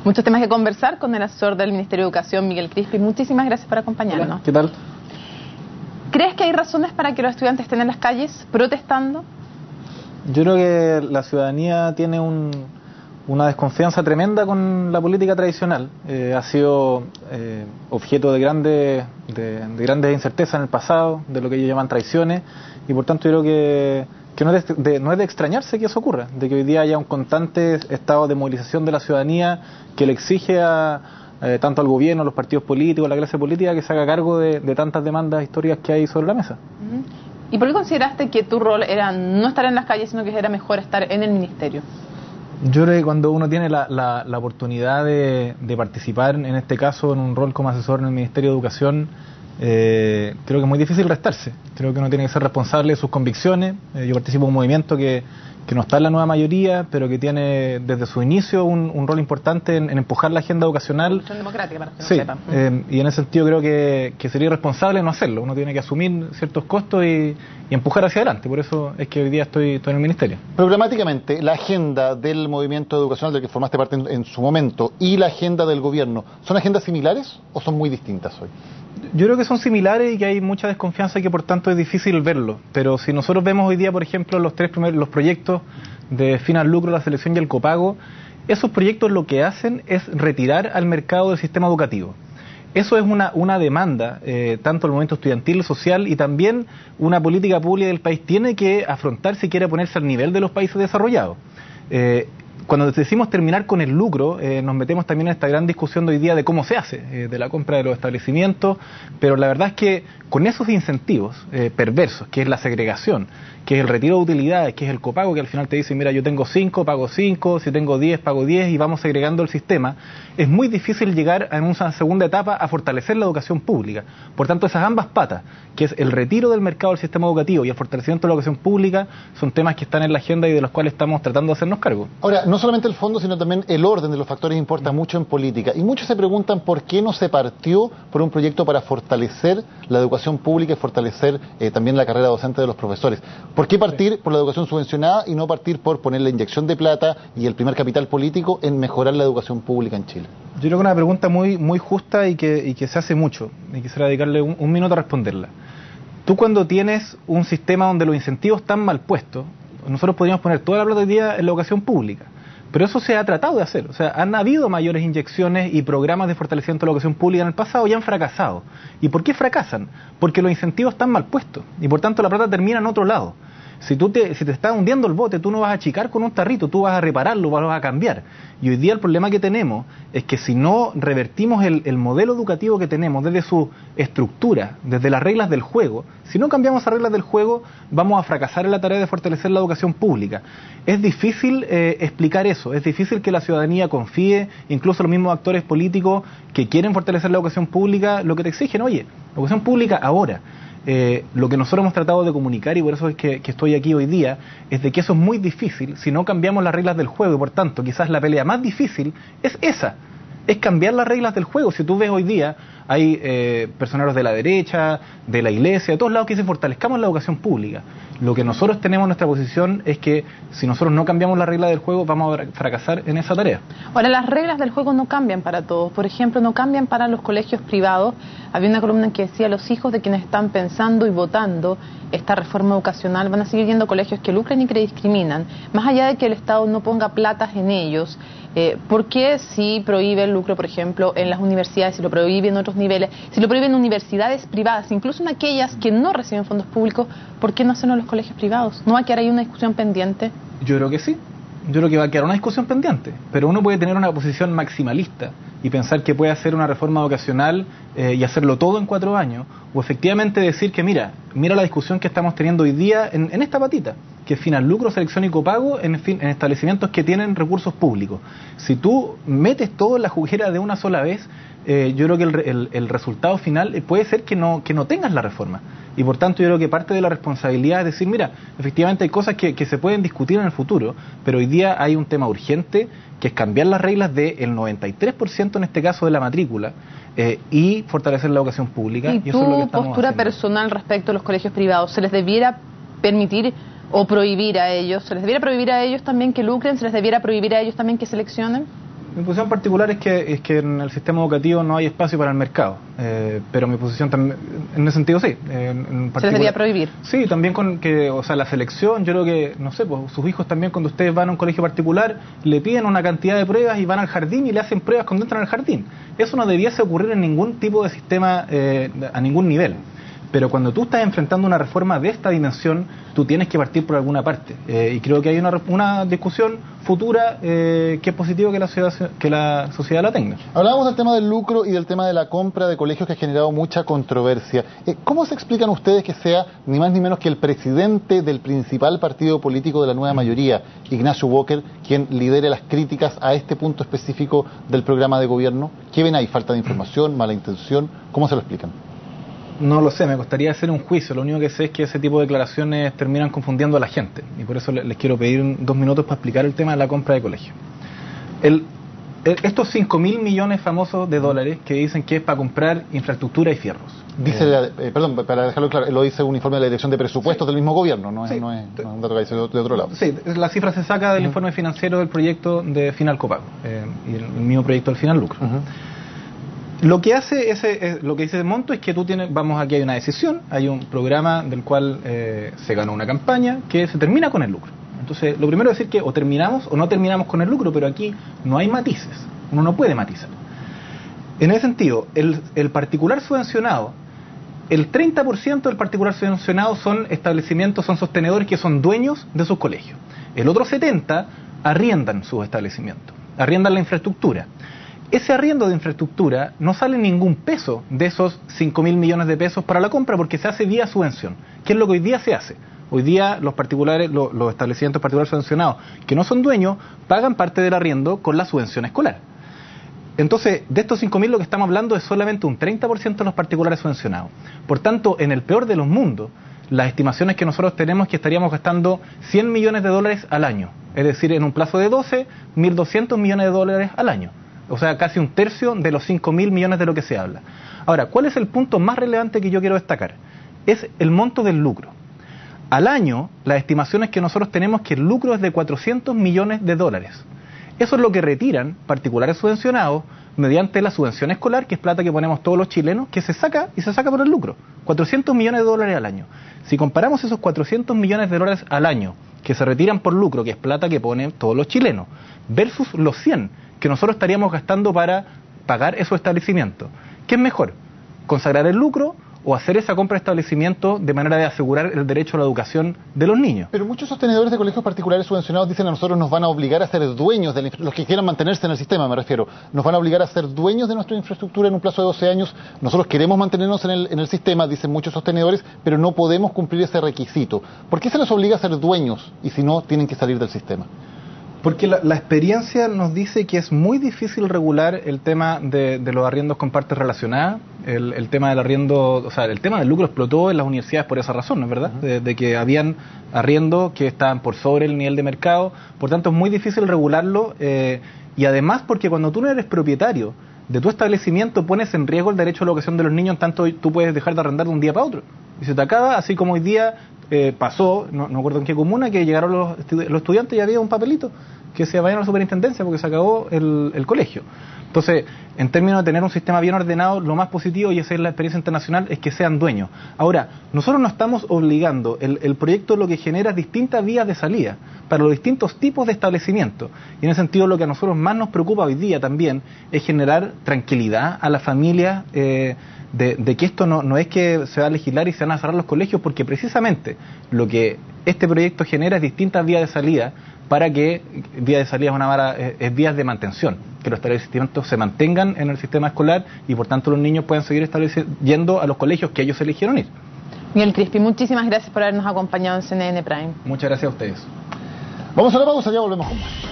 Muchos temas que conversar con el asesor del Ministerio de Educación, Miguel Crispi. Muchísimas gracias por acompañarnos. Hola, ¿qué tal? ¿Crees que hay razones para que los estudiantes estén en las calles protestando? Yo creo que la ciudadanía tiene una desconfianza tremenda con la política tradicional. Ha sido objeto de grandes incertezas en el pasado, de lo que ellos llaman traiciones, y por tanto yo creo que no es de extrañarse que eso ocurra, de que hoy día haya un constante estado de movilización de la ciudadanía que le exige tanto al gobierno, a los partidos políticos, a la clase política, que se haga cargo de tantas demandas históricas que hay sobre la mesa. ¿Y por qué consideraste que tu rol era no estar en las calles, sino que era mejor estar en el ministerio? Yo creo que cuando uno tiene la oportunidad de participar, en este caso, en un rol como asesor en el Ministerio de Educación, creo que es muy difícil restarse. Creo que uno tiene que ser responsable de sus convicciones. Yo participo en un movimiento que no está en la nueva mayoría, pero que tiene desde su inicio un rol importante en empujar la agenda educacional. Democrática, para que sí, no sepan. Y en ese sentido creo que sería irresponsable no hacerlo. Uno tiene que asumir ciertos costos y empujar hacia adelante. Por eso es que hoy día estoy en el ministerio. Programáticamente, la agenda del movimiento educacional del que formaste parte en su momento y la agenda del gobierno, ¿son agendas similares o son muy distintas hoy? Yo creo que son similares y que hay mucha desconfianza y que por tanto es difícil verlo. Pero si nosotros vemos hoy día, por ejemplo, los proyectos de fin al lucro, la selección y el copago, esos proyectos lo que hacen es retirar al mercado del sistema educativo. Eso es una demanda, tanto el movimiento estudiantil, social, y también una política pública del país tiene que afrontar si quiere ponerse al nivel de los países desarrollados. Cuando decimos terminar con el lucro, nos metemos también en esta gran discusión de hoy día de cómo se hace, de la compra de los establecimientos, pero la verdad es que con esos incentivos perversos, que es la segregación, que es el retiro de utilidades, que es el copago, que al final te dice, mira, yo tengo 5, pago 5, si tengo 10, pago 10, y vamos segregando el sistema, es muy difícil llegar en una segunda etapa a fortalecer la educación pública. Por tanto, esas ambas patas, que es el retiro del mercado del sistema educativo y el fortalecimiento de la educación pública, son temas que están en la agenda y de los cuales estamos tratando de hacernos cargo. Ahora, no solamente el fondo, sino también el orden de los factores importa mucho en política. Y muchos se preguntan por qué no se partió por un proyecto para fortalecer la educación pública y fortalecer también la carrera docente de los profesores. ¿Por qué partir por la educación subvencionada y no partir por poner la inyección de plata y el primer capital político en mejorar la educación pública en Chile? Yo creo que es una pregunta muy justa y que se hace mucho, y quisiera dedicarle un minuto a responderla. Tú, cuando tienes un sistema donde los incentivos están mal puestos, nosotros podríamos poner toda la plata hoy día en la educación pública, pero eso se ha tratado de hacer. O sea, han habido mayores inyecciones y programas de fortalecimiento de la educación pública en el pasado y han fracasado. ¿Y por qué fracasan? Porque los incentivos están mal puestos y por tanto la plata termina en otro lado. Si te está hundiendo el bote, tú no vas a achicar con un tarrito, tú vas a repararlo, vas a cambiar. Y hoy día el problema que tenemos es que si no revertimos el modelo educativo que tenemos desde su estructura, desde las reglas del juego, si no cambiamos las reglas del juego, vamos a fracasar en la tarea de fortalecer la educación pública. Es difícil explicar eso, es difícil que la ciudadanía confíe, incluso los mismos actores políticos que quieren fortalecer la educación pública, lo que te exigen, oye, la educación pública ahora. Lo que nosotros hemos tratado de comunicar, y por eso es que estoy aquí hoy día, es de que eso es muy difícil si no cambiamos las reglas del juego, y por tanto quizás la pelea más difícil es esa, es cambiar las reglas del juego. Si tú ves hoy día, hay personeros de la derecha, de la iglesia, de todos lados que dicen fortalezcamos la educación pública. Lo que nosotros tenemos en nuestra posición es que si nosotros no cambiamos las reglas del juego, vamos a fracasar en esa tarea. Ahora, las reglas del juego no cambian para todos. Por ejemplo, no cambian para los colegios privados. Había una columna que decía, los hijos de quienes están pensando y votando esta reforma educacional van a seguir yendo a colegios que lucran y que discriminan. Más allá de que el Estado no ponga platas en ellos, ¿por qué si prohíbe el lucro, por ejemplo, en las universidades, si lo prohíbe en otros niveles, si lo prohíben en universidades privadas, incluso en aquellas que no reciben fondos públicos, ¿por qué no hacerlo en los colegios privados? ¿No va a quedar ahí una discusión pendiente? Yo creo que sí. Yo creo que va a quedar una discusión pendiente, pero uno puede tener una posición maximalista y pensar que puede hacer una reforma educacional y hacerlo todo en 4 años, o efectivamente decir que mira la discusión que estamos teniendo hoy día en esta patita, que es fin al lucro, selección y copago en establecimientos que tienen recursos públicos. Si tú metes todo en la juguera de una sola vez, yo creo que el resultado final puede ser que no tengas la reforma. Y por tanto yo creo que parte de la responsabilidad es decir, mira, efectivamente hay cosas que se pueden discutir en el futuro, pero hoy día hay un tema urgente que es cambiar las reglas del 93% en este caso de la matrícula y fortalecer la educación pública. ¿Y eso es lo que tu estamos postura haciendo. personal respecto a los colegios privados? ¿Se les debiera permitir o prohibir a ellos? ¿Se les debiera prohibir a ellos también que lucren? ¿Se les debiera prohibir a ellos también que seleccionen? Mi posición particular es que en el sistema educativo no hay espacio para el mercado, pero mi posición también, en ese sentido sí. ¿Se les debería prohibir? Sí, también con que, o sea, la selección, yo creo que, no sé, pues sus hijos también cuando ustedes van a un colegio particular, le piden una cantidad de pruebas y van al jardín y le hacen pruebas cuando entran al jardín. Eso no debiese ocurrir en ningún tipo de sistema, a ningún nivel. Pero cuando tú estás enfrentando una reforma de esta dimensión, tú tienes que partir por alguna parte. Y creo que hay una discusión futura que es positivo que la sociedad la tenga. Hablábamos del tema del lucro y del tema de la compra de colegios que ha generado mucha controversia. ¿Cómo se explican ustedes que sea ni más ni menos que el presidente del principal partido político de la nueva mayoría, Ignacio Walker, quien lidere las críticas a este punto específico del programa de gobierno? ¿Qué ven ahí? ¿Falta de información? ¿Mala intención? ¿Cómo se lo explican? No lo sé, me costaría hacer un juicio. Lo único que sé es que ese tipo de declaraciones terminan confundiendo a la gente. Y por eso les quiero pedir 2 minutos para explicar el tema de la compra de colegio. Estos 5.000 millones famosos de dólares que dicen que es para comprar infraestructura y fierros. Dice, perdón, para dejarlo claro, lo dice un informe de la Dirección de Presupuestos del mismo gobierno, no es un dato que dice de otro lado. Sí, la cifra se saca del informe financiero del proyecto de Final Copago y el mismo proyecto del Final Lucro. Lo que hace lo que dice el monto es que tú tienes, aquí hay una decisión, hay un programa del cual se ganó una campaña que se termina con el lucro. Entonces, lo primero es decir que o terminamos o no terminamos con el lucro, pero aquí no hay matices, uno no puede matizar. En ese sentido, el particular subvencionado, el 30% del particular subvencionado son establecimientos, son sostenedores que son dueños de sus colegios. El otro 70% arriendan sus establecimientos, arriendan la infraestructura. Ese arriendo de infraestructura no sale ningún peso de esos 5.000 millones de pesos para la compra porque se hace vía subvención, que es lo que hoy día se hace. Hoy día los particulares, los establecimientos particulares subvencionados que no son dueños, pagan parte del arriendo con la subvención escolar. Entonces, de estos 5.000 lo que estamos hablando es solamente un 30% de los particulares subvencionados. Por tanto, en el peor de los mundos, las estimaciones que nosotros tenemos es que estaríamos gastando 100 millones de dólares al año. Es decir, en un plazo de 12, 1.200 millones de dólares al año. O sea, casi un tercio de los 5.000 millones de lo que se habla. Ahora, ¿cuál es el punto más relevante que yo quiero destacar? Es el monto del lucro. Al año, las estimaciones que nosotros tenemos es que el lucro es de 400 millones de dólares. Eso es lo que retiran particulares subvencionados mediante la subvención escolar, que es plata que ponemos todos los chilenos, que se saca y se saca por el lucro. 400 millones de dólares al año. Si comparamos esos 400 millones de dólares al año que se retiran por lucro, que es plata que ponen todos los chilenos, versus los 100 que nosotros estaríamos gastando para pagar esos establecimientos. ¿Qué es mejor? ¿Consagrar el lucro o hacer esa compra de establecimiento de manera de asegurar el derecho a la educación de los niños? Pero muchos sostenedores de colegios particulares subvencionados dicen a nosotros nos van a obligar a ser dueños, los que quieran mantenerse en el sistema me refiero, nos van a obligar a ser dueños de nuestra infraestructura en un plazo de 12 años, nosotros queremos mantenernos en el sistema, dicen muchos sostenedores, pero no podemos cumplir ese requisito. ¿Por qué se les obliga a ser dueños y si no tienen que salir del sistema? Porque la experiencia nos dice que es muy difícil regular el tema de los arriendos con partes relacionadas. El tema del arriendo, o sea, el tema del lucro explotó en las universidades por esa razón, ¿no es verdad? De que habían arriendos que estaban por sobre el nivel de mercado, por tanto es muy difícil regularlo y además porque cuando tú no eres propietario de tu establecimiento pones en riesgo el derecho a la educación de los niños, en tanto tú puedes dejar de arrendar de un día para otro. Y se te acaba, así como hoy día pasó, no recuerdo en qué comuna, que llegaron los estudiantes y había un papelito que se vayan a la superintendencia porque se acabó el colegio. Entonces, en términos de tener un sistema bien ordenado, lo más positivo, y esa es la experiencia internacional, es que sean dueños. Ahora, nosotros no estamos obligando, el proyecto lo que genera es distintas vías de salida para los distintos tipos de establecimientos. Y en ese sentido, lo que a nosotros más nos preocupa hoy día también es generar tranquilidad a las familias de que esto no es que se va a legislar y se van a cerrar los colegios, porque precisamente lo que este proyecto genera es distintas vías de salida para que, vías de salida es vías de mantención, que los establecimientos se mantengan en el sistema escolar y por tanto los niños puedan seguir yendo a los colegios que ellos eligieron ir. Miguel Crispi, muchísimas gracias por habernos acompañado en CNN Prime. Muchas gracias a ustedes. Vamos a la pausa, ya volvemos con más.